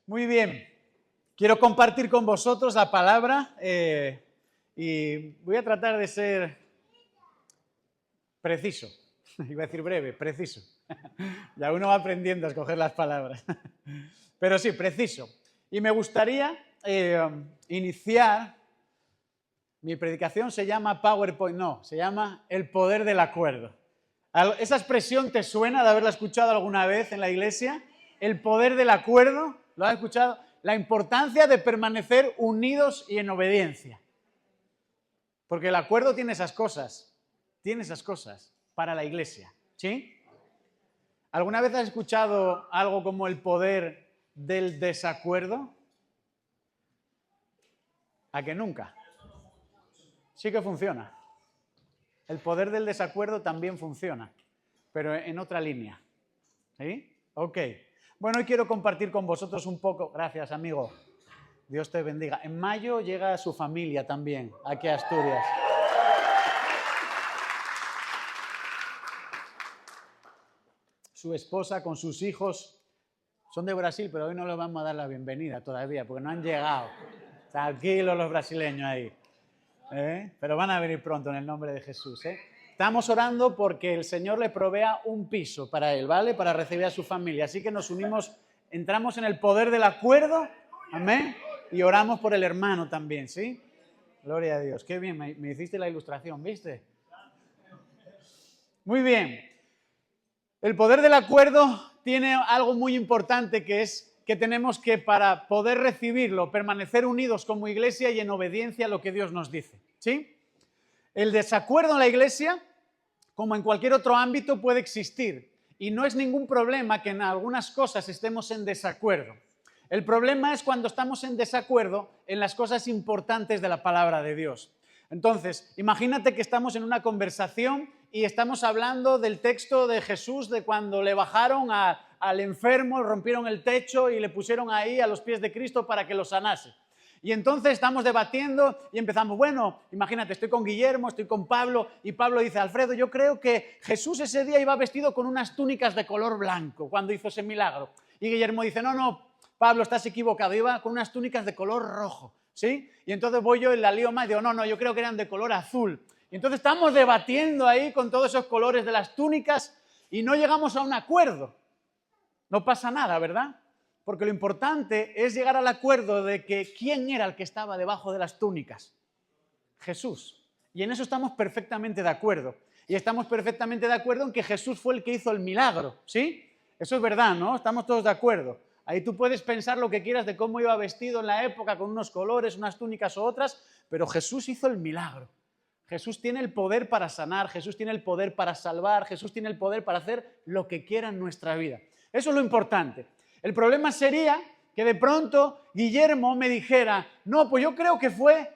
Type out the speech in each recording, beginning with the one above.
Muy bien, quiero compartir con vosotros la palabra y voy a tratar de ser preciso. Iba a decir breve, preciso. Ya uno va aprendiendo a escoger las palabras. Pero sí, preciso. Y me gustaría iniciar, mi predicación se llama PowerPoint, no, se llama El Poder del Acuerdo. ¿Esa expresión te suena de haberla escuchado alguna vez en la iglesia? El poder del acuerdo, ¿lo has escuchado? La importancia de permanecer unidos y en obediencia. Porque el acuerdo tiene esas cosas para la iglesia, ¿sí? ¿Alguna vez has escuchado algo como el poder del desacuerdo? ¿A que nunca? Sí que funciona. El poder del desacuerdo también funciona, pero en otra línea. ¿Sí? Ok. Bueno, hoy quiero compartir con vosotros un poco. Gracias, amigo. Dios te bendiga. En mayo llega su familia también, aquí a Asturias. Su esposa con sus hijos son de Brasil, pero hoy no les vamos a dar la bienvenida todavía, porque no han llegado. Tranquilos los brasileños ahí. Pero van a venir pronto en el nombre de Jesús. Estamos orando porque el Señor le provea un piso para él, ¿vale? Para recibir a su familia. Así que nos unimos, entramos en el poder del acuerdo, amén, y oramos por el hermano también, ¿sí? Gloria a Dios. Qué bien, me hiciste la ilustración, ¿viste? Muy bien. El poder del acuerdo tiene algo muy importante que es que tenemos que, para poder recibirlo, permanecer unidos como iglesia y en obediencia a lo que Dios nos dice, ¿sí? El desacuerdo en la iglesia, como en cualquier otro ámbito, puede existir y no es ningún problema que en algunas cosas estemos en desacuerdo. El problema es cuando estamos en desacuerdo en las cosas importantes de la palabra de Dios. Entonces, imagínate que estamos en una conversación y estamos hablando del texto de Jesús, de cuando le bajaron al enfermo, rompieron el techo y le pusieron ahí a los pies de Cristo para que lo sanase. Y entonces estamos debatiendo y empezamos, bueno, imagínate, estoy con Guillermo, estoy con Pablo, y Pablo dice, Alfredo, yo creo que Jesús ese día iba vestido con unas túnicas de color blanco cuando hizo ese milagro. Y Guillermo dice, no, Pablo, estás equivocado, iba con unas túnicas de color rojo, ¿sí? Y entonces voy yo y la lío más y digo, no, yo creo que eran de color azul. Y entonces estamos debatiendo ahí con todos esos colores de las túnicas y no llegamos a un acuerdo. No pasa nada, ¿verdad? Porque lo importante es llegar al acuerdo de que ¿quién era el que estaba debajo de las túnicas? Jesús. Y en eso estamos perfectamente de acuerdo. Y estamos perfectamente de acuerdo en que Jesús fue el que hizo el milagro, ¿sí? Eso es verdad, ¿no? Estamos todos de acuerdo. Ahí tú puedes pensar lo que quieras de cómo iba vestido en la época, con unos colores, unas túnicas o otras, pero Jesús hizo el milagro. Jesús tiene el poder para sanar, Jesús tiene el poder para salvar, Jesús tiene el poder para hacer lo que quiera en nuestra vida. Eso es lo importante. El problema sería que de pronto Guillermo me dijera, no, pues yo creo que fue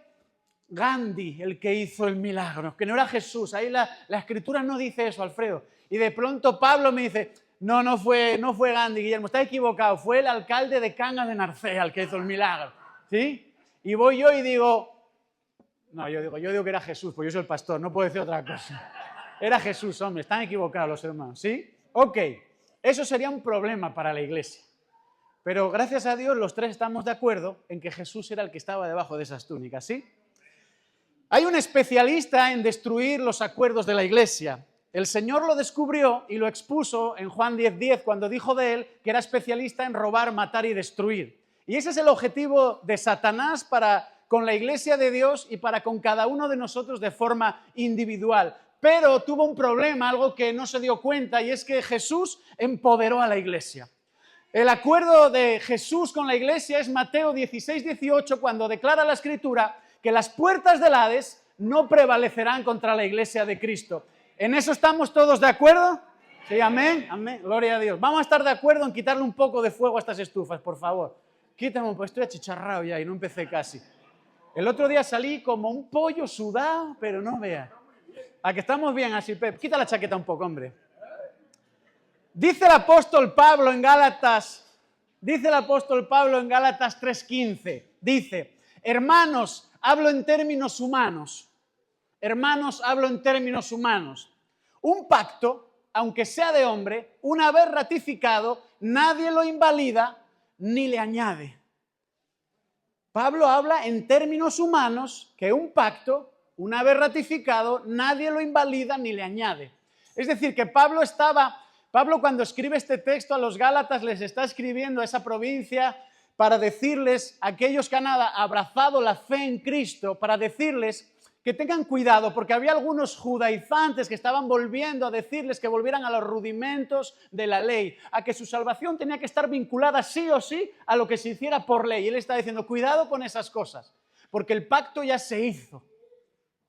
Gandhi el que hizo el milagro, que no era Jesús. Ahí la Escritura no dice eso, Alfredo. Y de pronto Pablo me dice, no fue Gandhi, Guillermo, está equivocado, fue el alcalde de Cangas de Narcea el que hizo el milagro, ¿sí? Y voy yo y digo, no, yo digo que era Jesús, pues yo soy el pastor, no puedo decir otra cosa. Era Jesús, hombre, están equivocados los hermanos, ¿sí? Ok, eso sería un problema para la iglesia. Pero gracias a Dios los tres estamos de acuerdo en que Jesús era el que estaba debajo de esas túnicas, ¿sí? Hay un especialista en destruir los acuerdos de la iglesia. El Señor lo descubrió y lo expuso en Juan 10:10 cuando dijo de él que era especialista en robar, matar y destruir. Y ese es el objetivo de Satanás con la iglesia de Dios y para con cada uno de nosotros de forma individual. Pero tuvo un problema, algo que no se dio cuenta, y es que Jesús empoderó a la iglesia. El acuerdo de Jesús con la iglesia es Mateo 16:18, cuando declara la Escritura que las puertas del Hades no prevalecerán contra la iglesia de Cristo. ¿En eso estamos todos de acuerdo? Sí, amén, amén, gloria a Dios. Vamos a estar de acuerdo en quitarle un poco de fuego a estas estufas, por favor. Quítame, pues estoy achicharrado ya y no empecé casi. El otro día salí como un pollo sudado, pero no veas. ¿A que estamos bien así, Pep? Quita la chaqueta un poco, hombre. Dice el apóstol Pablo en Gálatas 3:15, dice, hermanos, hablo en términos humanos. Un pacto, aunque sea de hombre, una vez ratificado, nadie lo invalida, ni le añade. Pablo habla en términos humanos que un pacto, una vez ratificado, nadie lo invalida ni le añade. Es decir, que Pablo cuando escribe este texto a los Gálatas les está escribiendo a esa provincia para decirles, a aquellos que han abrazado la fe en Cristo, para decirles que tengan cuidado, porque había algunos judaizantes que estaban volviendo a decirles que volvieran a los rudimentos de la ley, a que su salvación tenía que estar vinculada sí o sí a lo que se hiciera por ley. Y él está diciendo, cuidado con esas cosas, porque el pacto ya se hizo.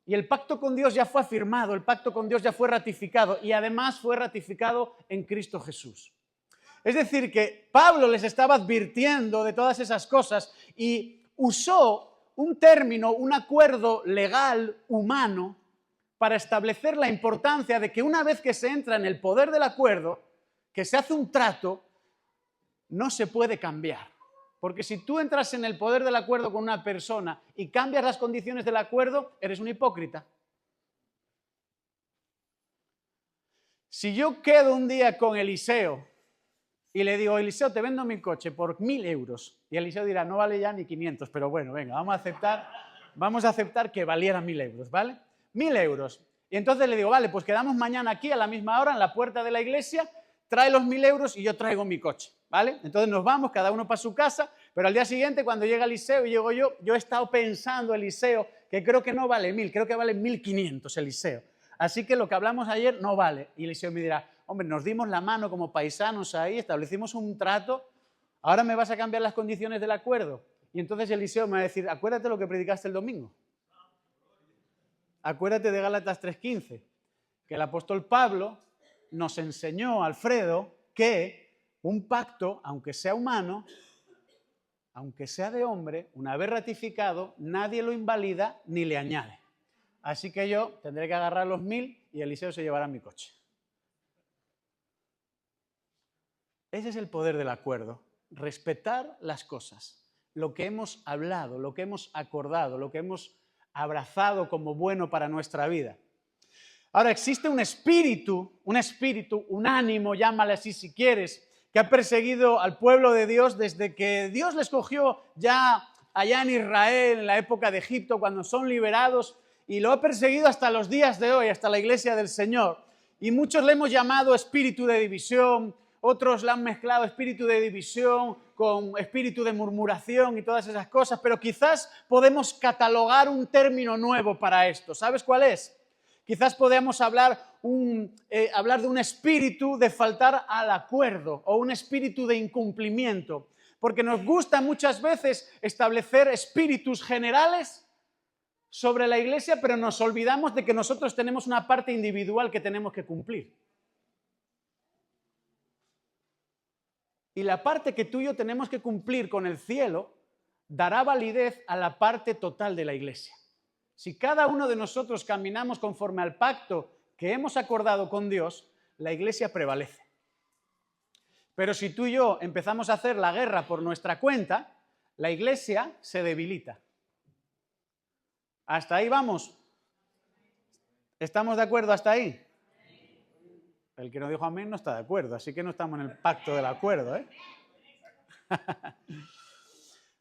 Y el pacto con Dios ya fue afirmado, el pacto con Dios ya fue ratificado y además fue ratificado en Cristo Jesús. Es decir, que Pablo les estaba advirtiendo de todas esas cosas y usó un término, un acuerdo legal humano para establecer la importancia de que una vez que se entra en el poder del acuerdo, que se hace un trato, no se puede cambiar. Porque si tú entras en el poder del acuerdo con una persona y cambias las condiciones del acuerdo, eres un hipócrita. Si yo quedo un día con Eliseo y le digo, Eliseo, te vendo mi coche por 1.000 euros. Y Eliseo dirá, no vale ya ni 500, pero bueno, venga, vamos a aceptar que valiera 1.000 euros, ¿vale? 1.000 euros. Y entonces le digo, vale, pues quedamos mañana aquí a la misma hora en la puerta de la iglesia, trae los 1.000 euros y yo traigo mi coche, ¿vale? Entonces nos vamos, cada uno para su casa, pero al día siguiente cuando llega Eliseo y llego yo he estado pensando, Eliseo, que creo que no vale 1.000, creo que vale 1.500 Eliseo. Así que lo que hablamos ayer no vale. Y Eliseo me dirá, hombre, nos dimos la mano como paisanos ahí, establecimos un trato, ahora me vas a cambiar las condiciones del acuerdo. Y entonces Eliseo me va a decir, acuérdate lo que predicaste el domingo. Acuérdate de Gálatas 3:15, que el apóstol Pablo nos enseñó, Alfredo, que un pacto, aunque sea humano, aunque sea de hombre, una vez ratificado, nadie lo invalida ni le añade. Así que yo tendré que agarrar los 1.000 y Eliseo se llevará mi coche. Ese es el poder del acuerdo, respetar las cosas, lo que hemos hablado, lo que hemos acordado, lo que hemos abrazado como bueno para nuestra vida. Ahora, existe un espíritu, un ánimo, llámale así si quieres, que ha perseguido al pueblo de Dios desde que Dios les cogió ya allá en Israel, en la época de Egipto, cuando son liberados, y lo ha perseguido hasta los días de hoy, hasta la iglesia del Señor. Y muchos le hemos llamado espíritu de división, otros le han mezclado espíritu de división con espíritu de murmuración y todas esas cosas, pero quizás podemos catalogar un término nuevo para esto. ¿Sabes cuál es? Quizás podamos hablar de un espíritu de faltar al acuerdo o un espíritu de incumplimiento, porque nos gusta muchas veces establecer espíritus generales sobre la iglesia, pero nos olvidamos de que nosotros tenemos una parte individual que tenemos que cumplir. Y la parte que tú y yo tenemos que cumplir con el cielo dará validez a la parte total de la iglesia. Si cada uno de nosotros caminamos conforme al pacto que hemos acordado con Dios, la iglesia prevalece. Pero si tú y yo empezamos a hacer la guerra por nuestra cuenta, la iglesia se debilita. ¿Hasta ahí vamos? ¿Estamos de acuerdo hasta ahí? El que no dijo amén no está de acuerdo, así que no estamos en el pacto del acuerdo, ¿eh?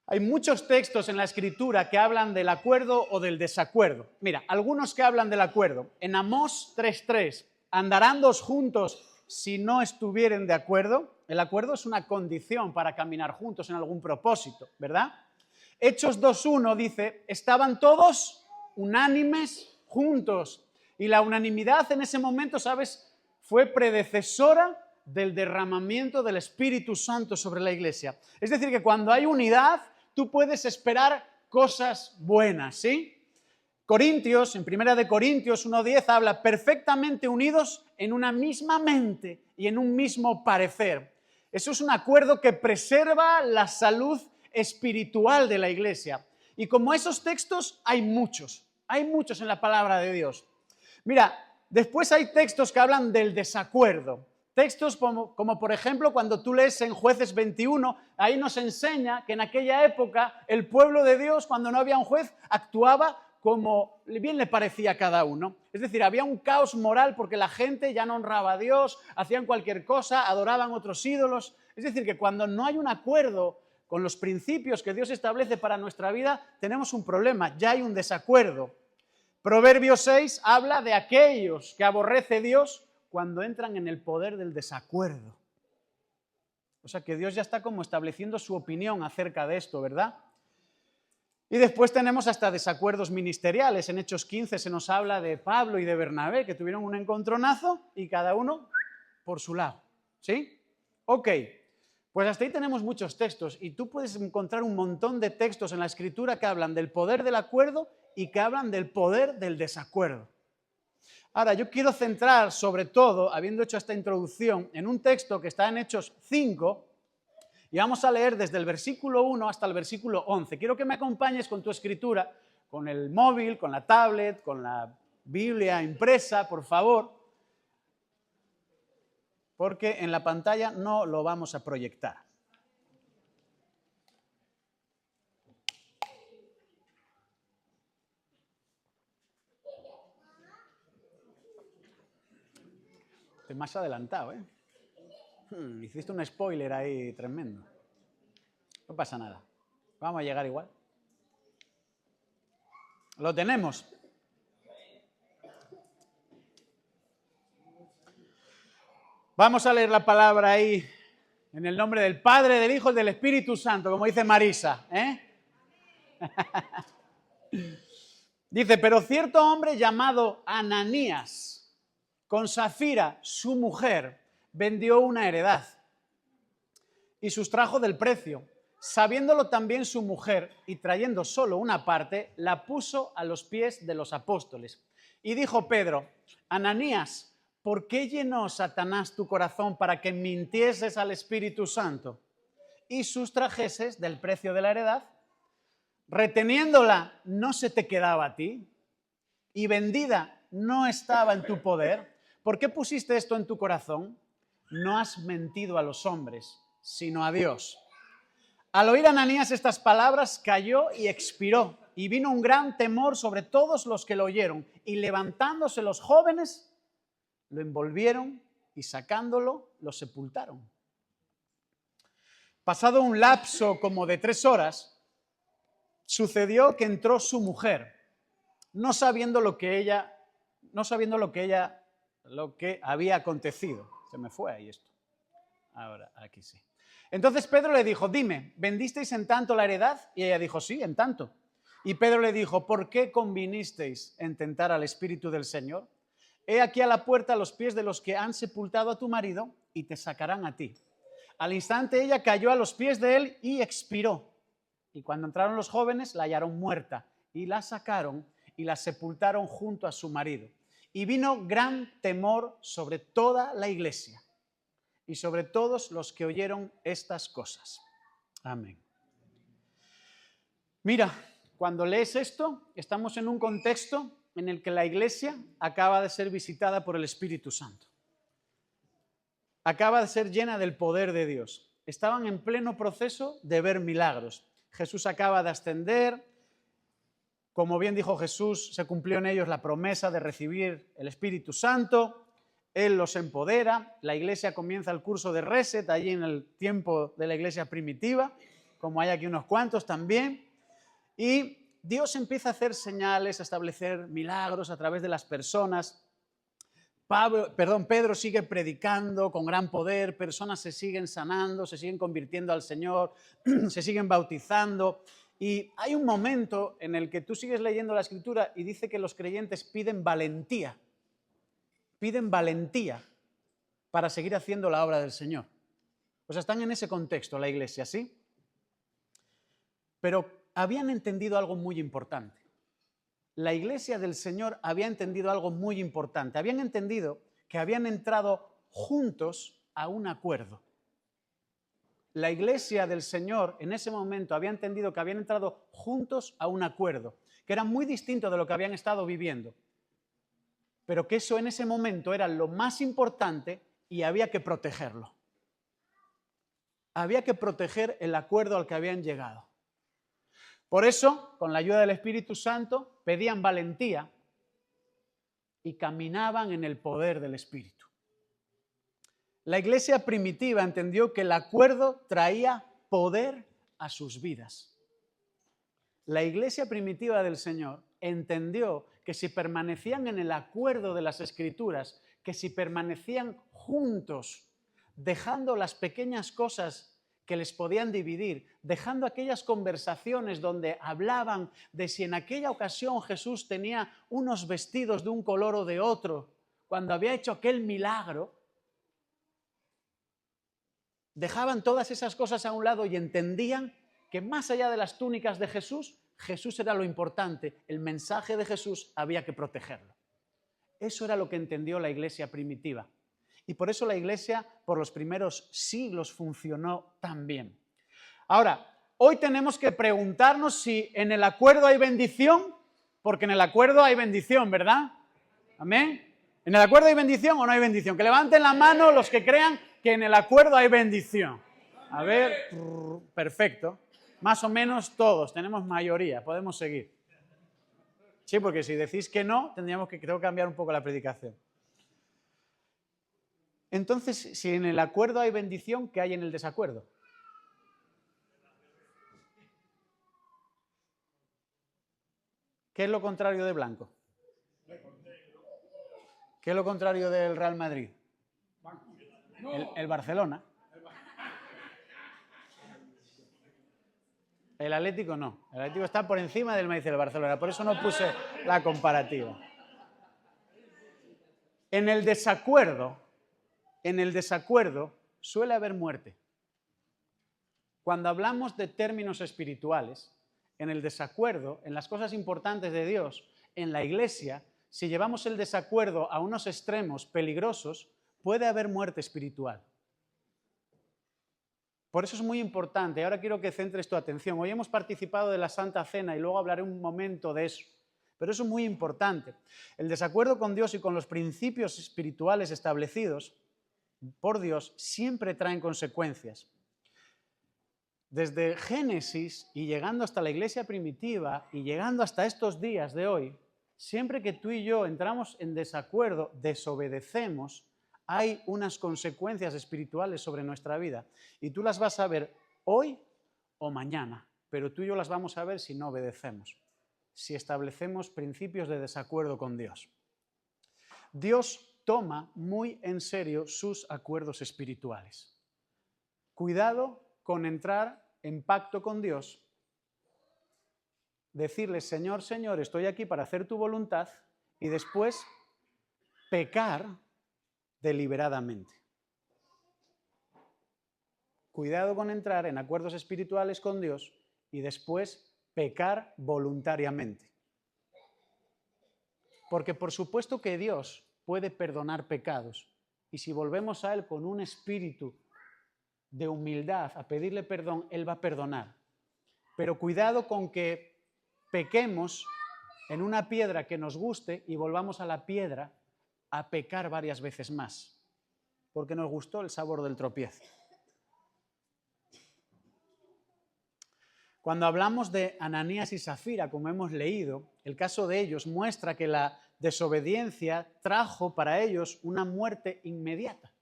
Hay muchos textos en la Escritura que hablan del acuerdo o del desacuerdo. Mira, algunos que hablan del acuerdo. En Amós 3:3, ¿andarán dos juntos si no estuvieren de acuerdo? El acuerdo es una condición para caminar juntos en algún propósito, ¿verdad? Hechos 2:1 dice, estaban todos unánimes juntos. Y la unanimidad en ese momento, ¿sabes?, fue predecesora del derramamiento del Espíritu Santo sobre la iglesia. Es decir, que cuando hay unidad, tú puedes esperar cosas buenas, ¿sí? Corintios, en 1 de Corintios 1:10 habla perfectamente unidos en una misma mente y en un mismo parecer. Eso es un acuerdo que preserva la salud espiritual de la iglesia. Y como esos textos hay muchos en la palabra de Dios. Mira, después hay textos que hablan del desacuerdo. Textos como por ejemplo cuando tú lees en Jueces 21, ahí nos enseña que en aquella época el pueblo de Dios, cuando no había un juez, actuaba como bien le parecía a cada uno. Es decir, había un caos moral porque la gente ya no honraba a Dios, hacían cualquier cosa, adoraban otros ídolos. Es decir, que cuando no hay un acuerdo con los principios que Dios establece para nuestra vida, tenemos un problema, ya hay un desacuerdo. Proverbios 6 habla de aquellos que aborrece Dios cuando entran en el poder del desacuerdo. O sea que Dios ya está como estableciendo su opinión acerca de esto, ¿verdad? Y después tenemos hasta desacuerdos ministeriales. En Hechos 15 se nos habla de Pablo y de Bernabé, que tuvieron un encontronazo y cada uno por su lado. ¿Sí? Ok, pues hasta ahí tenemos muchos textos y tú puedes encontrar un montón de textos en la Escritura que hablan del poder del acuerdo y que hablan del poder del desacuerdo. Ahora, yo quiero centrar sobre todo, habiendo hecho esta introducción, en un texto que está en Hechos 5, y vamos a leer desde el versículo 1 hasta el versículo 11. Quiero que me acompañes con tu escritura, con el móvil, con la tablet, con la Biblia impresa, por favor, porque en la pantalla no lo vamos a proyectar. Te me has adelantado, ¿eh? Hiciste un spoiler ahí tremendo. No pasa nada. Vamos a llegar igual. Lo tenemos. Vamos a leer la palabra ahí en el nombre del Padre, del Hijo y del Espíritu Santo, como dice Marisa, ¿eh? Dice, pero cierto hombre llamado Ananías, con Safira, su mujer, vendió una heredad y sustrajo del precio. Sabiéndolo también su mujer y trayendo solo una parte, la puso a los pies de los apóstoles. Y dijo Pedro, Ananías, ¿por qué llenó Satanás tu corazón para que mintieses al Espíritu Santo y sustrajeses del precio de la heredad? Reteniéndola no se te quedaba a ti y vendida no estaba en tu poder. ¿Por qué pusiste esto en tu corazón? No has mentido a los hombres, sino a Dios. Al oír Ananías estas palabras, cayó y expiró, y vino un gran temor sobre todos los que lo oyeron, y levantándose los jóvenes, lo envolvieron y sacándolo, lo sepultaron. Pasado un lapso como de 3 horas, sucedió que entró su mujer, no sabiendo lo que había acontecido. Se me fue ahí esto. Ahora, aquí sí. Entonces Pedro le dijo, dime, ¿vendisteis en tanto la heredad? Y ella dijo, sí, en tanto. Y Pedro le dijo, ¿por qué convinisteis en tentar al Espíritu del Señor? He aquí a la puerta los pies de los que han sepultado a tu marido y te sacarán a ti. Al instante ella cayó a los pies de él y expiró. Y cuando entraron los jóvenes la hallaron muerta y la sacaron y la sepultaron junto a su marido. Y vino gran temor sobre toda la iglesia y sobre todos los que oyeron estas cosas. Amén. Mira, cuando lees esto, estamos en un contexto en el que la iglesia acaba de ser visitada por el Espíritu Santo. Acaba de ser llena del poder de Dios. Estaban en pleno proceso de ver milagros. Jesús acaba de ascender. Como bien dijo Jesús, se cumplió en ellos la promesa de recibir el Espíritu Santo. Él los empodera, la iglesia comienza el curso de Reset, allí en el tiempo de la iglesia primitiva, como hay aquí unos cuantos también, y Dios empieza a hacer señales, a establecer milagros a través de las personas. Pedro sigue predicando con gran poder, personas se siguen sanando, se siguen convirtiendo al Señor, se siguen bautizando, y hay un momento en el que tú sigues leyendo la Escritura y dice que los creyentes piden valentía para seguir haciendo la obra del Señor. O sea, están en ese contexto la iglesia, ¿sí? Pero habían entendido algo muy importante. La iglesia del Señor había entendido algo muy importante. Habían entendido que habían entrado juntos a un acuerdo. La iglesia del Señor en ese momento había entendido que habían entrado juntos a un acuerdo, que era muy distinto de lo que habían estado viviendo. Pero que eso en ese momento era lo más importante y había que protegerlo. Había que proteger el acuerdo al que habían llegado. Por eso, con la ayuda del Espíritu Santo, pedían valentía y caminaban en el poder del Espíritu. La iglesia primitiva entendió que el acuerdo traía poder a sus vidas. La iglesia primitiva del Señor entendió que si permanecían en el acuerdo de las Escrituras, que si permanecían juntos, dejando las pequeñas cosas que les podían dividir, dejando aquellas conversaciones donde hablaban de si en aquella ocasión Jesús tenía unos vestidos de un color o de otro, cuando había hecho aquel milagro, dejaban todas esas cosas a un lado y entendían que más allá de las túnicas de Jesús, Jesús era lo importante, el mensaje de Jesús había que protegerlo. Eso era lo que entendió la iglesia primitiva. Y por eso la iglesia por los primeros siglos funcionó tan bien. Ahora, hoy tenemos que preguntarnos si en el acuerdo hay bendición, porque en el acuerdo hay bendición, ¿verdad? ¿Amén? ¿En el acuerdo hay bendición o no hay bendición? Que levanten la mano los que crean que en el acuerdo hay bendición. A ver, perfecto. Más o menos todos, tenemos mayoría, podemos seguir. Sí, porque si decís que no, tendríamos que, creo, cambiar un poco la predicación. Entonces, si en el acuerdo hay bendición, ¿qué hay en el desacuerdo? ¿Qué es lo contrario de blanco? ¿Qué es lo contrario del Real Madrid? El Barcelona. El Atlético no. El Atlético está por encima del Madrid del Barcelona. Por eso no puse la comparativa. En el desacuerdo suele haber muerte. Cuando hablamos de términos espirituales, en el desacuerdo, en las cosas importantes de Dios, en la iglesia, si llevamos el desacuerdo a unos extremos peligrosos, puede haber muerte espiritual. Por eso es muy importante. Ahora quiero que centres tu atención. Hoy hemos participado de la Santa Cena y luego hablaré un momento de eso. Pero eso es muy importante. El desacuerdo con Dios y con los principios espirituales establecidos por Dios siempre traen consecuencias. Desde Génesis y llegando hasta la iglesia primitiva y llegando hasta estos días de hoy, siempre que tú y yo entramos en desacuerdo, desobedecemos, hay unas consecuencias espirituales sobre nuestra vida y tú las vas a ver hoy o mañana, pero tú y yo las vamos a ver si no obedecemos, si establecemos principios de desacuerdo con Dios. Dios toma muy en serio sus acuerdos espirituales. Cuidado con entrar en pacto con Dios, decirle, Señor, Señor, estoy aquí para hacer tu voluntad, y después pecar deliberadamente. Cuidado con entrar en acuerdos espirituales con Dios y después pecar voluntariamente. Porque por supuesto que Dios puede perdonar pecados, y si volvemos a Él con un espíritu de humildad a pedirle perdón, Él va a perdonar. Pero cuidado con que pequemos en una piedra que nos guste y volvamos a la piedra a pecar varias veces más, porque nos gustó el sabor del tropiezo. Cuando hablamos de Ananías y Zafira, como hemos leído, el caso de ellos muestra que la desobediencia trajo para ellos una muerte inmediata.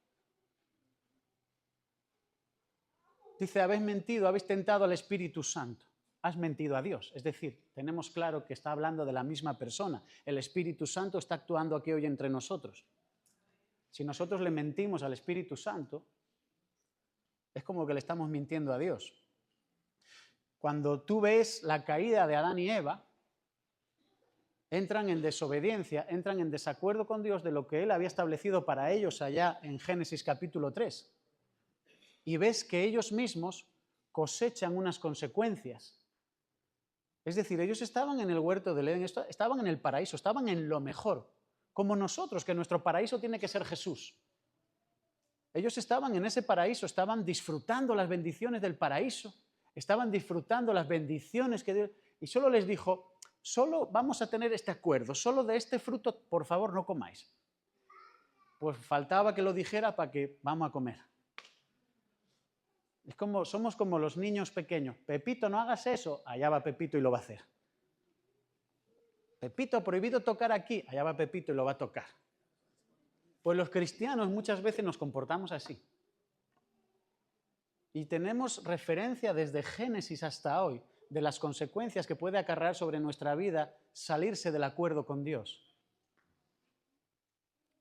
Dice, habéis mentido, habéis tentado al Espíritu Santo. Has mentido a Dios. Es decir, tenemos claro que está hablando de la misma persona. El Espíritu Santo está actuando aquí hoy entre nosotros. Si nosotros le mentimos al Espíritu Santo, es como que le estamos mintiendo a Dios. Cuando tú ves la caída de Adán y Eva, entran en desobediencia, entran en desacuerdo con Dios de lo que Él había establecido para ellos allá en Génesis capítulo 3. Y ves que ellos mismos cosechan unas consecuencias. Es decir, ellos estaban en el huerto del Edén, estaban en el paraíso, estaban en lo mejor, como nosotros, que nuestro paraíso tiene que ser Jesús. Ellos estaban en ese paraíso, estaban disfrutando las bendiciones del paraíso, estaban disfrutando las bendiciones que Dios... Y solo les dijo, solo vamos a tener este acuerdo, solo de este fruto, por favor, no comáis. Pues faltaba que lo dijera para que vamos a comer. Somos como los niños pequeños. Pepito, no hagas eso. Allá va Pepito y lo va a hacer. Pepito, prohibido tocar aquí. Allá va Pepito y lo va a tocar. Pues los cristianos muchas veces nos comportamos así. Y tenemos referencia desde Génesis hasta hoy de las consecuencias que puede acarrear sobre nuestra vida salirse del acuerdo con Dios.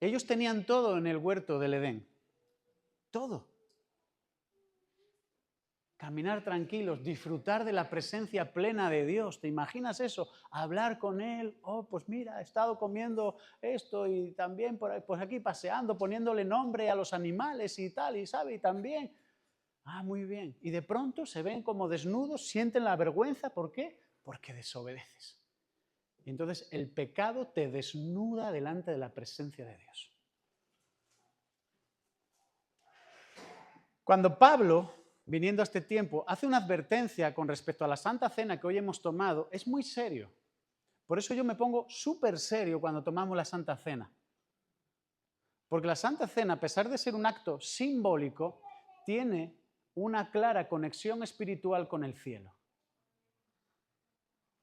Ellos tenían todo en el huerto del Edén. Todo. Caminar tranquilos, disfrutar de la presencia plena de Dios. ¿Te imaginas eso? Hablar con Él. Oh, pues mira, he estado comiendo esto y también pues aquí paseando, poniéndole nombre a los animales y tal, y sabe, y también. Ah, muy bien. Y de pronto se ven como desnudos, sienten la vergüenza. ¿Por qué? Porque desobedeces. Y entonces el pecado te desnuda delante de la presencia de Dios. Cuando Pablo, viniendo a este tiempo, hace una advertencia con respecto a la Santa Cena que hoy hemos tomado, es muy serio. Por eso yo me pongo súper serio cuando tomamos la Santa Cena. Porque la Santa Cena, a pesar de ser un acto simbólico, tiene una clara conexión espiritual con el cielo.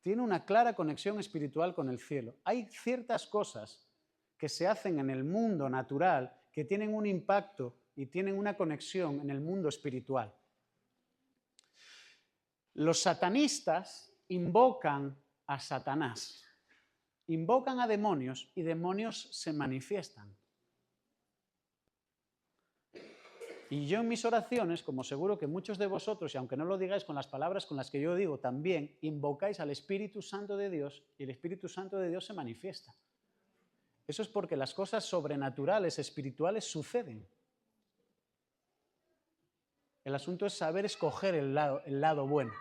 Tiene una clara conexión espiritual con el cielo. Hay ciertas cosas que se hacen en el mundo natural que tienen un impacto y tienen una conexión en el mundo espiritual. Los satanistas invocan a Satanás, invocan a demonios y demonios se manifiestan. Y yo en mis oraciones, como seguro que muchos de vosotros, y aunque no lo digáis con las palabras con las que yo digo, también invocáis al Espíritu Santo de Dios y el Espíritu Santo de Dios se manifiesta. Eso es porque las cosas sobrenaturales, espirituales, suceden. El asunto es saber escoger el lado bueno.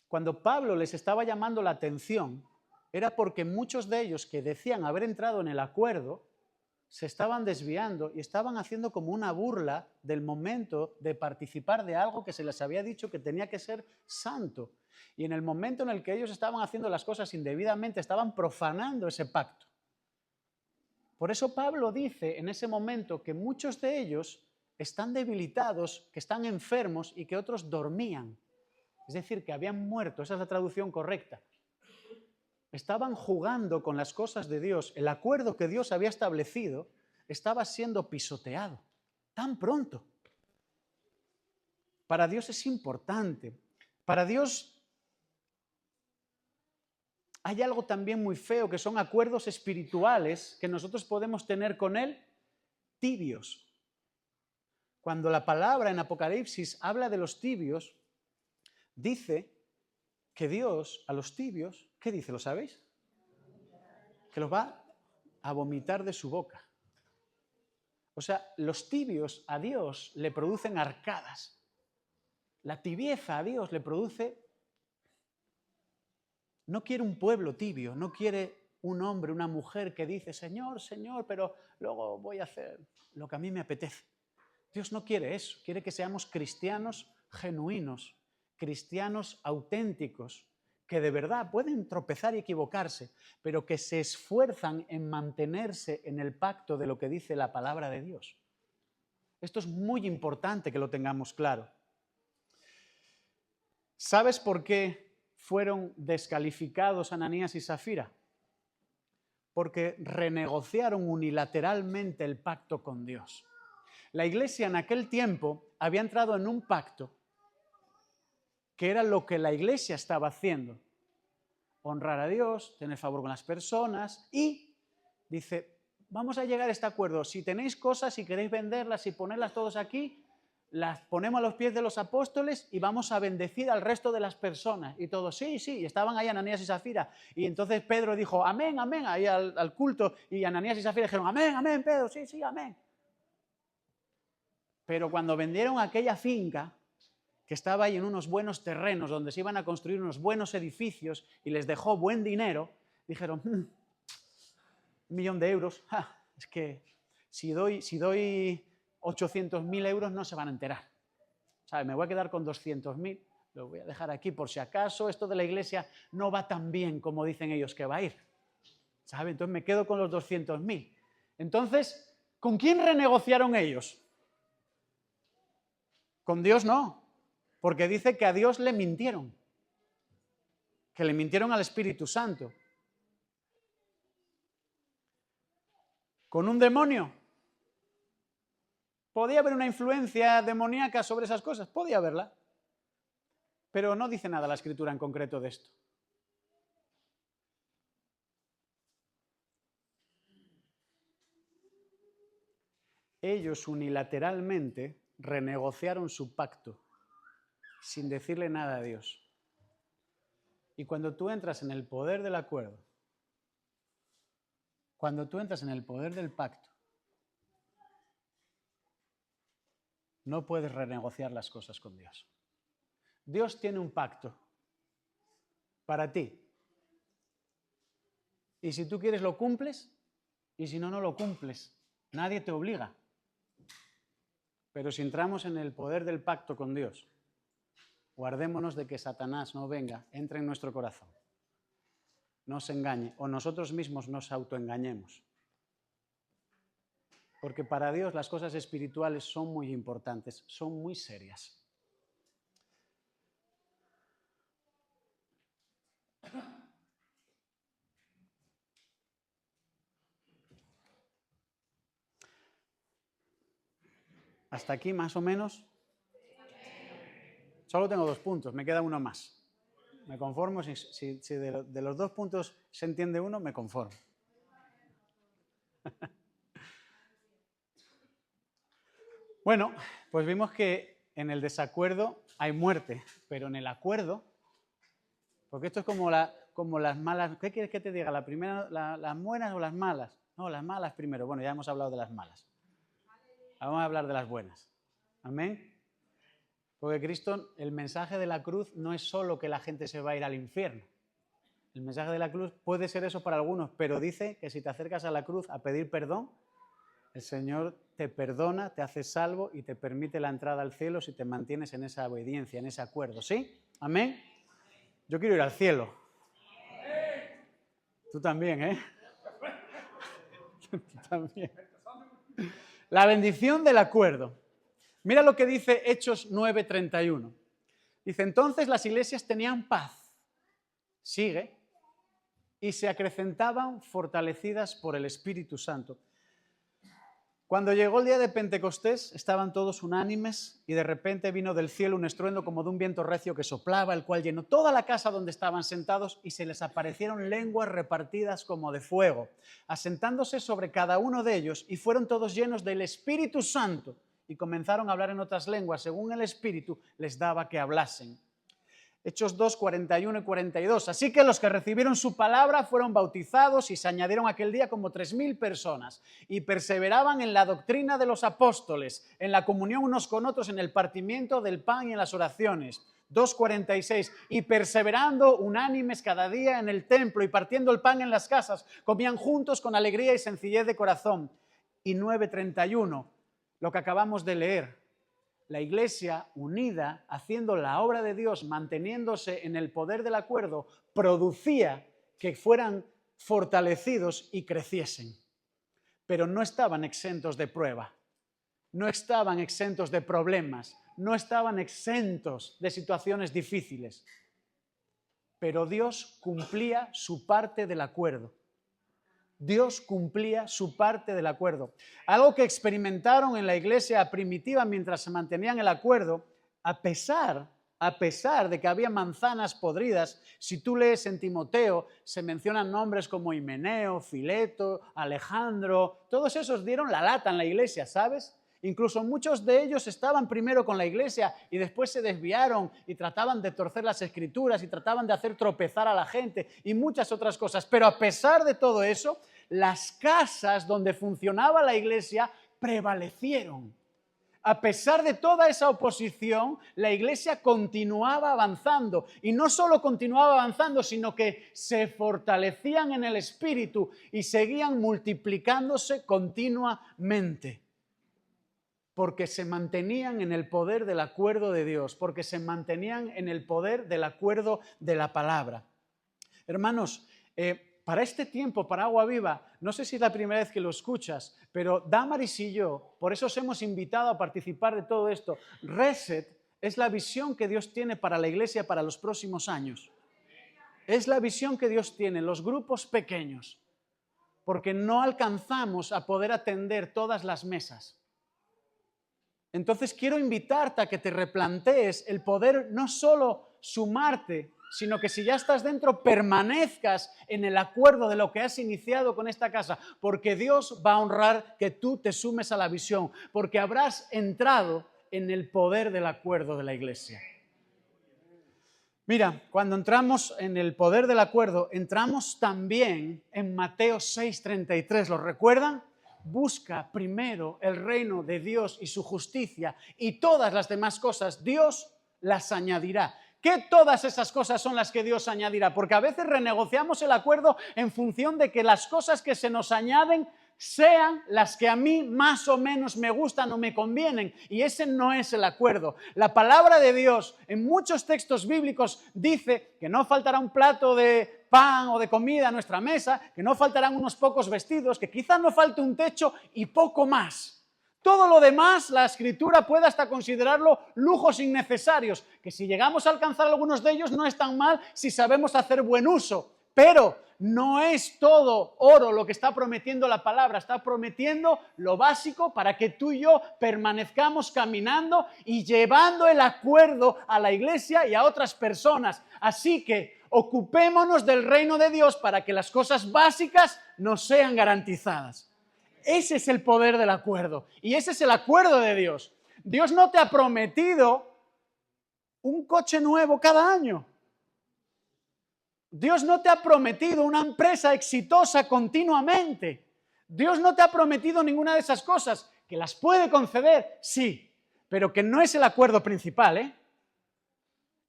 Cuando Pablo les estaba llamando la atención, era porque muchos de ellos que decían haber entrado en el acuerdo, se estaban desviando y estaban haciendo como una burla del momento de participar de algo que se les había dicho que tenía que ser santo. Y en el momento en el que ellos estaban haciendo las cosas indebidamente, estaban profanando ese pacto. Por eso Pablo dice en ese momento que muchos de ellos están debilitados, que están enfermos y que otros dormían. Es decir, que habían muerto, esa es la traducción correcta. Estaban jugando con las cosas de Dios. El acuerdo que Dios había establecido estaba siendo pisoteado tan pronto. Para Dios es importante. Para Dios hay algo también muy feo, que son acuerdos espirituales que nosotros podemos tener con Él tibios. Cuando la palabra en Apocalipsis habla de los tibios, dice que Dios a los tibios, ¿qué dice? ¿Lo sabéis? Que los va a vomitar de su boca. O sea, los tibios a Dios le producen arcadas. La tibieza a Dios le produce... No quiere un pueblo tibio, no quiere un hombre, una mujer que dice, Señor, Señor, pero luego voy a hacer lo que a mí me apetece. Dios no quiere eso, quiere que seamos cristianos genuinos, cristianos auténticos, que de verdad pueden tropezar y equivocarse, pero que se esfuerzan en mantenerse en el pacto de lo que dice la palabra de Dios. Esto es muy importante que lo tengamos claro. ¿Sabes por qué fueron descalificados Ananías y Safira? Porque renegociaron unilateralmente el pacto con Dios. La iglesia en aquel tiempo había entrado en un pacto que era lo que la iglesia estaba haciendo. Honrar a Dios, tener favor con las personas y dice, vamos a llegar a este acuerdo. Si tenéis cosas, si queréis venderlas y ponerlas todos aquí, las ponemos a los pies de los apóstoles y vamos a bendecir al resto de las personas. Y todos, sí, sí, y estaban ahí Ananías y Safira. Y entonces Pedro dijo, amén, amén, ahí al culto. Y Ananías y Safira dijeron, amén, amén, Pedro, sí, sí, amén. Pero cuando vendieron aquella finca, que estaba ahí en unos buenos terrenos donde se iban a construir unos buenos edificios y les dejó buen dinero, dijeron, 1.000.000 de euros, es que si doy 800.000 euros no se van a enterar. ¿Sabe? Me voy a quedar con 200.000, lo voy a dejar aquí por si acaso esto de la iglesia no va tan bien como dicen ellos que va a ir. ¿Sabe? Entonces me quedo con los 200.000. Entonces, ¿con quién renegociaron ellos? Con Dios no. Porque dice que a Dios le mintieron, que le mintieron al Espíritu Santo. ¿Con un demonio? ¿Podía haber una influencia demoníaca sobre esas cosas? Podía haberla. Pero no dice nada la Escritura en concreto de esto. Ellos unilateralmente renegociaron su pacto sin decirle nada a Dios. Y cuando tú entras en el poder del acuerdo, cuando tú entras en el poder del pacto, no puedes renegociar las cosas con Dios. Dios tiene un pacto para ti. Y si tú quieres lo cumples, y si no, no lo cumples. Nadie te obliga. Pero si entramos en el poder del pacto con Dios, guardémonos de que Satanás no venga, entre en nuestro corazón, nos engañe o nosotros mismos nos autoengañemos. Porque para Dios las cosas espirituales son muy importantes, son muy serias. Hasta aquí más o menos. Solo tengo 2 puntos, me queda uno más. Me conformo, si de los 2 puntos se entiende uno, me conformo. Bueno, pues vimos que en el desacuerdo hay muerte, pero en el acuerdo, porque esto es como las malas, ¿qué quieres que te diga? ¿La primera, las buenas o las malas? No, las malas primero. Bueno, ya hemos hablado de las malas. Vamos a hablar de las buenas. Amén. Porque Cristo, el mensaje de la cruz no es solo que la gente se va a ir al infierno. El mensaje de la cruz puede ser eso para algunos, pero dice que si te acercas a la cruz a pedir perdón, el Señor te perdona, te hace salvo y te permite la entrada al cielo si te mantienes en esa obediencia, en ese acuerdo. ¿Sí? Amén. Yo quiero ir al cielo. Tú también, ¿eh? Tú también. La bendición del acuerdo. Mira lo que dice Hechos 9:31. Dice, entonces las iglesias tenían paz. Sigue. Y se acrecentaban fortalecidas por el Espíritu Santo. Cuando llegó el día de Pentecostés, estaban todos unánimes y de repente vino del cielo un estruendo como de un viento recio que soplaba, el cual llenó toda la casa donde estaban sentados y se les aparecieron lenguas repartidas como de fuego, asentándose sobre cada uno de ellos, y fueron todos llenos del Espíritu Santo y comenzaron a hablar en otras lenguas según el Espíritu les daba que hablasen. Hechos 2, 41 y 42. Así que los que recibieron su palabra fueron bautizados y se añadieron aquel día como 3.000 personas y perseveraban en la doctrina de los apóstoles, en la comunión unos con otros, en el partimiento del pan y en las oraciones. 2:46. Y perseverando unánimes cada día en el templo y partiendo el pan en las casas, comían juntos con alegría y sencillez de corazón. Y 9:31, lo que acabamos de leer. La iglesia unida, haciendo la obra de Dios, manteniéndose en el poder del acuerdo, producía que fueran fortalecidos y creciesen. Pero no estaban exentos de prueba, no estaban exentos de problemas, no estaban exentos de situaciones difíciles. Pero Dios cumplía su parte del acuerdo. Dios cumplía su parte del acuerdo. Algo que experimentaron en la iglesia primitiva mientras se mantenían el acuerdo, a pesar de que había manzanas podridas. Si tú lees en Timoteo, se mencionan nombres como Himeneo, Fileto, Alejandro. Todos esos dieron la lata en la iglesia, ¿sabes? Incluso muchos de ellos estaban primero con la iglesia y después se desviaron y trataban de torcer las escrituras y trataban de hacer tropezar a la gente y muchas otras cosas. Pero a pesar de todo eso, las casas donde funcionaba la iglesia prevalecieron. A pesar de toda esa oposición, la iglesia continuaba avanzando. Y no solo continuaba avanzando, sino que se fortalecían en el espíritu y seguían multiplicándose continuamente. Porque se mantenían en el poder del acuerdo de Dios, porque se mantenían en el poder del acuerdo de la palabra. Hermanos, para este tiempo, para Agua Viva, no sé si es la primera vez que lo escuchas, pero Damaris y yo, por eso os hemos invitado a participar de todo esto. Reset es la visión que Dios tiene para la iglesia para los próximos años. Es la visión que Dios tiene, los grupos pequeños, porque no alcanzamos a poder atender todas las mesas. Entonces quiero invitarte a que te replantees el poder no solo sumarte, sino que si ya estás dentro, permanezcas en el acuerdo de lo que has iniciado con esta casa, porque Dios va a honrar que tú te sumes a la visión, porque habrás entrado en el poder del acuerdo de la iglesia. Mira, cuando entramos en el poder del acuerdo, entramos también en Mateo 6:33, ¿lo recuerdan? Busca primero el reino de Dios y su justicia, y todas las demás cosas Dios las añadirá. ¿Qué todas esas cosas son las que Dios añadirá? Porque a veces renegociamos el acuerdo en función de que las cosas que se nos añaden sean las que a mí más o menos me gustan o me convienen, y ese no es el acuerdo. La palabra de Dios en muchos textos bíblicos dice que no faltará un plato de pan o de comida a nuestra mesa, que no faltarán unos pocos vestidos, que quizás no falte un techo y poco más. Todo lo demás, la Escritura puede hasta considerarlo lujos innecesarios, que si llegamos a alcanzar algunos de ellos no es tan mal si sabemos hacer buen uso. Pero no es todo oro lo que está prometiendo la palabra, está prometiendo lo básico para que tú y yo permanezcamos caminando y llevando el acuerdo a la iglesia y a otras personas. Así que ocupémonos del reino de Dios para que las cosas básicas nos sean garantizadas. Ese es el poder del acuerdo y ese es el acuerdo de Dios. Dios no te ha prometido un coche nuevo cada año. Dios no te ha prometido una empresa exitosa continuamente. Dios no te ha prometido ninguna de esas cosas, que las puede conceder, sí, pero que no es el acuerdo principal, ¿eh?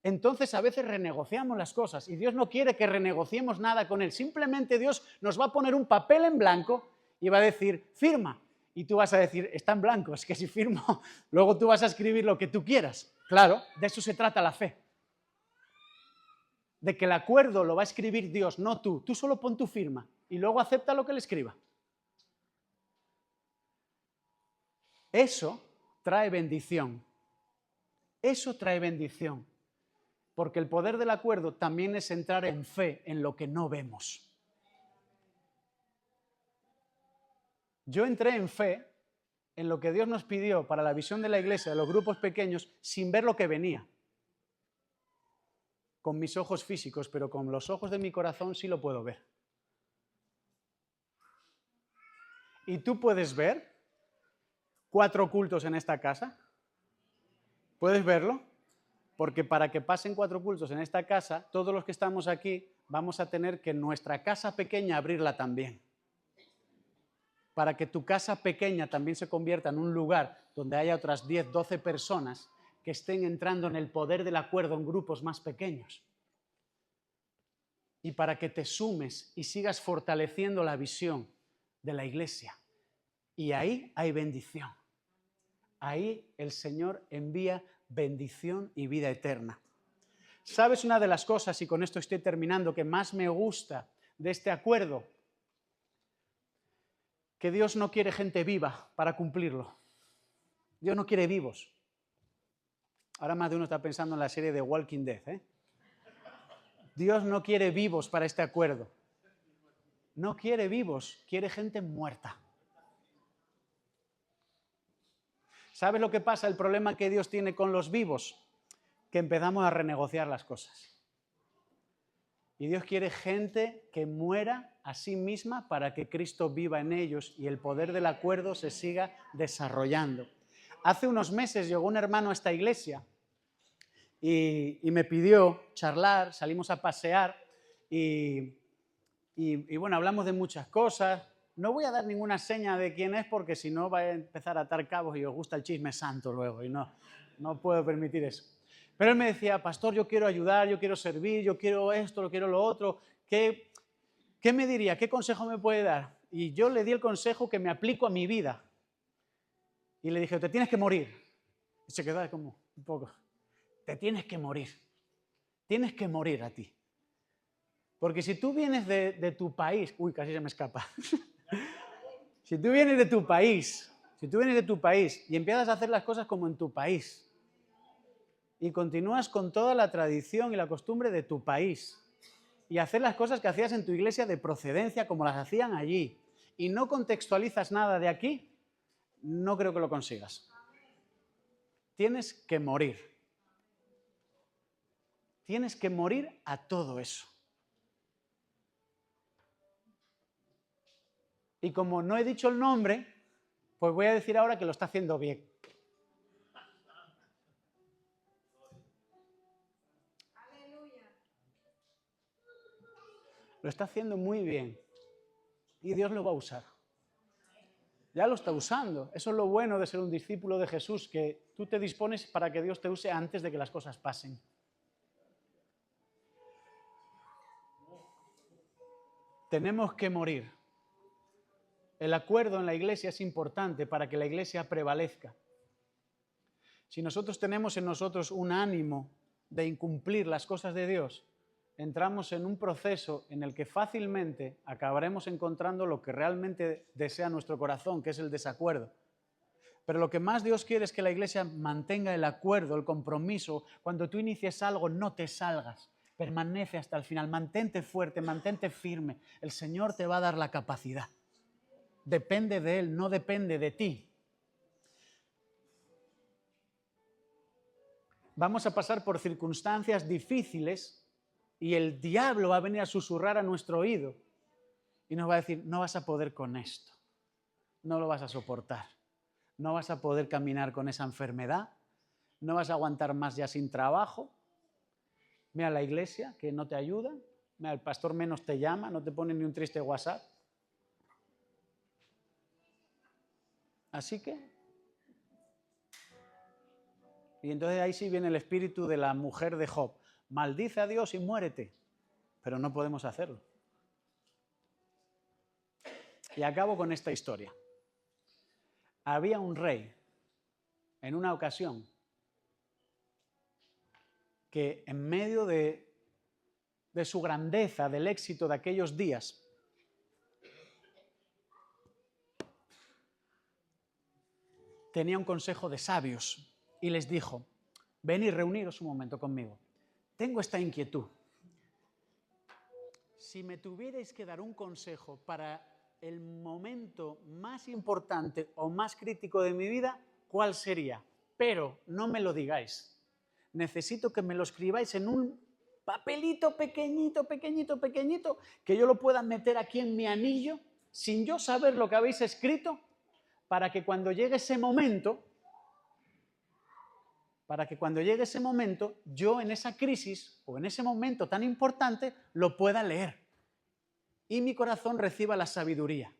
Entonces a veces renegociamos las cosas y Dios no quiere que renegociemos nada con Él. Simplemente Dios nos va a poner un papel en blanco y va a decir, firma. Y tú vas a decir, está en blanco, es que si firmo, luego tú vas a escribir lo que tú quieras. Claro, de eso se trata la fe. De que el acuerdo lo va a escribir Dios, no tú. Tú solo pon tu firma y luego acepta lo que Él escriba. Eso trae bendición. Eso trae bendición. Porque el poder del acuerdo también es entrar en fe en lo que no vemos. Yo entré en fe en lo que Dios nos pidió para la visión de la iglesia, de los grupos pequeños, sin ver lo que venía. Con mis ojos físicos, pero con los ojos de mi corazón sí lo puedo ver. ¿Y tú puedes ver 4 cultos en esta casa? ¿Puedes verlo? Porque para que pasen 4 cultos en esta casa, todos los que estamos aquí vamos a tener que nuestra casa pequeña abrirla también. Para que tu casa pequeña también se convierta en un lugar donde haya otras 10, 12 personas que estén entrando en el poder del acuerdo en grupos más pequeños. Y para que te sumes y sigas fortaleciendo la visión de la iglesia. Y ahí hay bendición. Ahí el Señor envía bendición y vida eterna. ¿Sabes una de las cosas, y con esto estoy terminando, que más me gusta de este acuerdo? Que Dios no quiere gente viva para cumplirlo. Dios no quiere vivos. Ahora más de uno está pensando en la serie de Walking Dead, ¿eh? Dios no quiere vivos para este acuerdo. No quiere vivos, quiere gente muerta. ¿Sabes lo que pasa? El problema que Dios tiene con los vivos, que empezamos a renegociar las cosas. Y Dios quiere gente que muera a sí misma para que Cristo viva en ellos y el poder del acuerdo se siga desarrollando. Hace unos meses llegó un hermano a esta iglesia y me pidió charlar, salimos a pasear y bueno, hablamos de muchas cosas. No voy a dar ninguna seña de quién es porque si no va a empezar a atar cabos y os gusta el chisme santo luego y no puedo permitir eso. Pero él me decía, pastor, yo quiero ayudar, yo quiero servir, yo quiero esto, yo quiero lo otro. ¿Qué me diría? ¿Qué consejo me puede dar? Y yo le di el consejo que me aplico a mi vida. Y le dije, te tienes que morir. Y se quedó como un poco. Te tienes que morir. Tienes que morir a ti. Porque si tú vienes de tu país, uy, casi se me escapa. Si tú vienes de tu país y empiezas a hacer las cosas como en tu país y continúas con toda la tradición y la costumbre de tu país y hacer las cosas que hacías en tu iglesia de procedencia como las hacían allí y no contextualizas nada de aquí, no creo que lo consigas. tienes que morir. Tienes que morir a todo eso. Y como no he dicho el nombre, pues voy a decir ahora que lo está haciendo bien. Lo está haciendo muy bien. Y Dios lo va a usar. Ya lo está usando. Eso es lo bueno de ser un discípulo de Jesús, que tú te dispones para que Dios te use antes de que las cosas pasen. Tenemos que morir. El acuerdo en la iglesia es importante para que la iglesia prevalezca. Si nosotros tenemos en nosotros un ánimo de incumplir las cosas de Dios, entramos en un proceso en el que fácilmente acabaremos encontrando lo que realmente desea nuestro corazón, que es el desacuerdo. Pero lo que más Dios quiere es que la iglesia mantenga el acuerdo, el compromiso. Cuando tú inicies algo, no te salgas, permanece hasta el final, mantente fuerte, mantente firme. El Señor te va a dar la capacidad. Depende de Él, no depende de ti. Vamos a pasar por circunstancias difíciles y el diablo va a venir a susurrar a nuestro oído y nos va a decir, no vas a poder con esto, no lo vas a soportar, no vas a poder caminar con esa enfermedad, no vas a aguantar más ya sin trabajo. Mira la iglesia que no te ayuda, mira el pastor menos te llama, no te pone ni un triste WhatsApp. Así que, y entonces ahí sí viene el espíritu de la mujer de Job. Maldice a Dios y muérete, pero no podemos hacerlo. Y acabo con esta historia. Había un rey, en una ocasión, que en medio de su grandeza, del éxito de aquellos días, tenía un consejo de sabios y les dijo, venid, reuniros un momento conmigo. Tengo esta inquietud. Si me tuvierais que dar un consejo para el momento más importante o más crítico de mi vida, ¿cuál sería? Pero no me lo digáis. Necesito que me lo escribáis en un papelito pequeñito, pequeñito, pequeñito, que yo lo pueda meter aquí en mi anillo, sin yo saber lo que habéis escrito, para que cuando llegue ese momento, yo en esa crisis o en ese momento tan importante lo pueda leer y mi corazón reciba la sabiduría.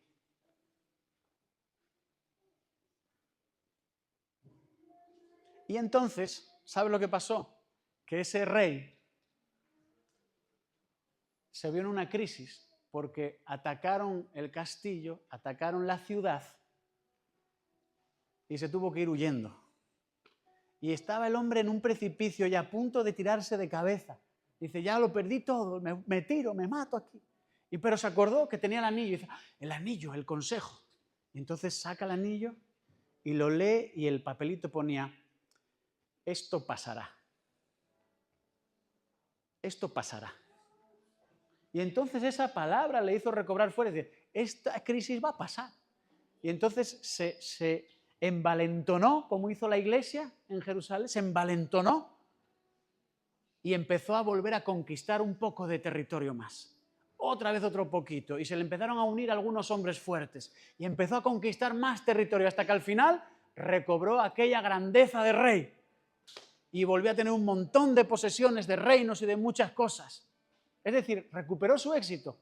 Y entonces, ¿sabe lo que pasó? Que ese rey se vio en una crisis porque atacaron el castillo, atacaron la ciudad y se tuvo que ir huyendo. Y estaba el hombre en un precipicio y a punto de tirarse de cabeza. Dice, ya lo perdí todo, me tiro, me mato aquí. Pero se acordó que tenía el anillo y dice, el anillo, el consejo. Y entonces saca el anillo y lo lee y el papelito ponía, esto pasará. Esto pasará. Y entonces esa palabra le hizo recobrar fuerza. Dice, esta crisis va a pasar. Y entonces se envalentonó, como hizo la iglesia en Jerusalén, se envalentonó y empezó a volver a conquistar un poco de territorio más. Otra vez otro poquito. Y se le empezaron a unir algunos hombres fuertes. Y empezó a conquistar más territorio hasta que al final recobró aquella grandeza de rey. Y volvió a tener un montón de posesiones, de reinos y de muchas cosas. Es decir, recuperó su éxito.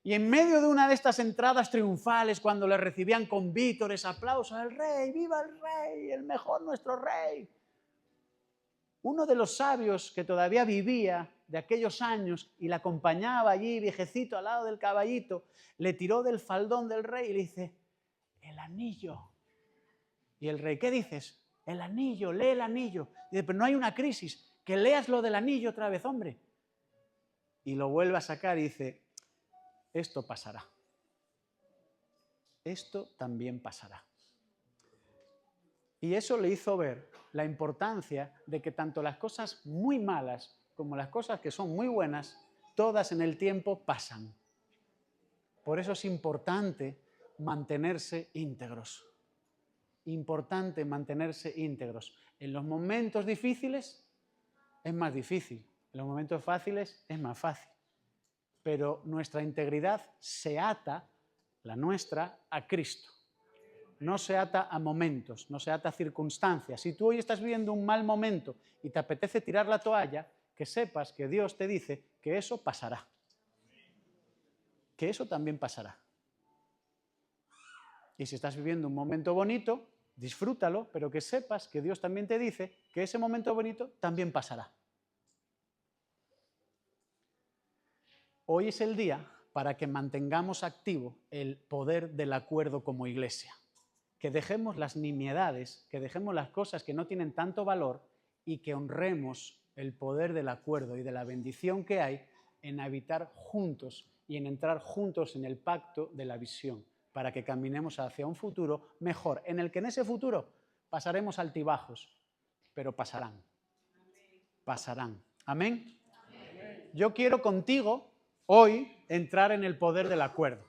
Y en medio de una de estas entradas triunfales, cuando le recibían con vítores, aplausos al rey, ¡viva el rey, el mejor nuestro rey! Uno de los sabios que todavía vivía de aquellos años y le acompañaba allí, viejecito, al lado del caballito, le tiró del faldón del rey y le dice, el anillo. Y el rey, ¿qué dices? El anillo, lee el anillo. Y dice, pero no hay una crisis, que leas lo del anillo otra vez, hombre. Y lo vuelve a sacar y dice, esto pasará. Esto también pasará. Y eso le hizo ver la importancia de que tanto las cosas muy malas como las cosas que son muy buenas, todas en el tiempo pasan. Por eso es importante mantenerse íntegros. Importante mantenerse íntegros. En los momentos difíciles es más difícil, en los momentos fáciles es más fácil. Pero nuestra integridad se ata, la nuestra, a Cristo. No se ata a momentos, no se ata a circunstancias. Si tú hoy estás viviendo un mal momento y te apetece tirar la toalla, que sepas que Dios te dice que eso pasará. Que eso también pasará. Y si estás viviendo un momento bonito, disfrútalo, pero que sepas que Dios también te dice que ese momento bonito también pasará. Hoy es el día para que mantengamos activo el poder del acuerdo como iglesia. Que dejemos las nimiedades, que dejemos las cosas que no tienen tanto valor y que honremos el poder del acuerdo y de la bendición que hay en habitar juntos y en entrar juntos en el pacto de la visión, para que caminemos hacia un futuro mejor, en el que en ese futuro pasaremos altibajos, pero pasarán. Pasarán. ¿Amén? Yo quiero contigo hoy entrar en el poder del acuerdo.